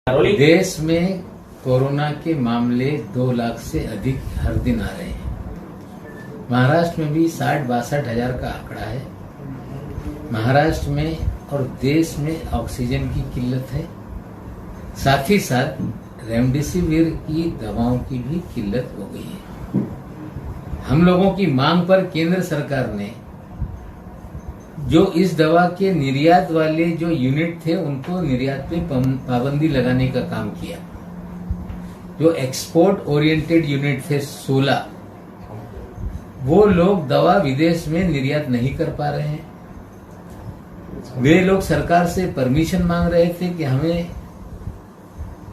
देश में कोरोना के मामले 2 लाख से अधिक हर दिन आ रहे हैं। महाराष्ट्र में भी 60-62 हजार का आंकड़ा है। महाराष्ट्र में और देश में ऑक्सीजन की किल्लत है, साथ ही साथ रेमडेसिविर की दवाओं की भी किल्लत हो गई है। हम लोगों की मांग पर केंद्र सरकार ने जो इस दवा के निर्यात वाले जो यूनिट थे उनको निर्यात पे पाबंदी लगाने का काम किया। जो एक्सपोर्ट ओरिएंटेड यूनिट थे 16, वो लोग दवा विदेश में निर्यात नहीं कर पा रहे हैं। वे लोग सरकार से परमिशन मांग रहे थे कि हमें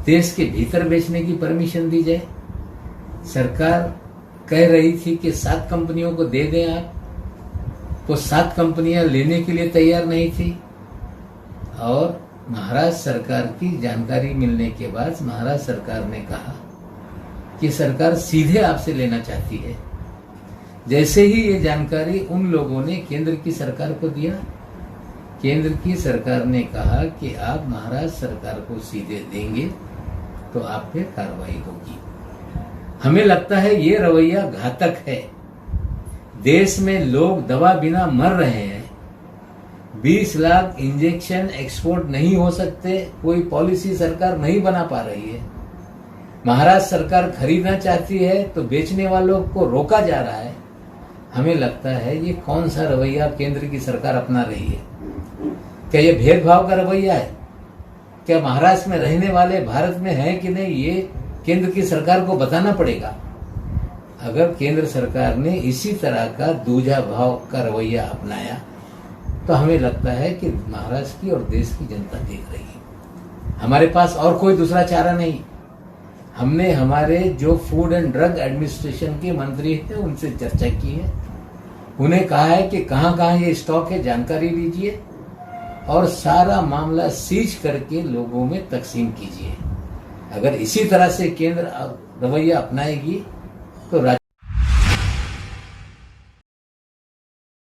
देश के भीतर बेचने की परमिशन दी जाए। सरकार कह रही थी कि 7 कंपनियों को दे दें आप, तो 7 कंपनियां लेने के लिए तैयार नहीं थी। और महाराष्ट्र सरकार की जानकारी मिलने के बाद महाराष्ट्र सरकार ने कहा कि सरकार सीधे आपसे लेना चाहती है। जैसे ही ये जानकारी उन लोगों ने केंद्र की सरकार को दिया, केंद्र की सरकार ने कहा कि आप महाराष्ट्र सरकार को सीधे देंगे तो आप पे कार्रवाई होगी। हमें लगता है ये रवैया घातक है। देश में लोग दवा बिना मर रहे हैं। 20 लाख इंजेक्शन एक्सपोर्ट नहीं हो सकते, कोई पॉलिसी सरकार नहीं बना पा रही है। महाराष्ट्र सरकार खरीदना चाहती है तो बेचने वालों को रोका जा रहा है। हमें लगता है ये कौन सा रवैया केंद्र की सरकार अपना रही है? क्या ये भेदभाव का रवैया है? क्या महाराष्ट्र में रहने वाले भारत में हैं कि नहीं, ये केंद्र की सरकार को बताना पड़ेगा। अगर केंद्र सरकार ने इसी तरह का दूजा भाव का रवैया अपनाया तो हमें लगता है कि महाराष्ट्र की और देश की जनता देख रही है। हमारे पास और कोई दूसरा चारा नहीं। हमने हमारे जो फूड एंड ड्रग एडमिनिस्ट्रेशन के मंत्री हैं उनसे चर्चा की है। उन्हें कहा है कि कहां कहां ये स्टॉक है जानकारी लीजिए और सारा मामला सीज करके लोगों में तकसीम कीजिए। अगर इसी तरह से केंद्र रवैया अपनाएगी तो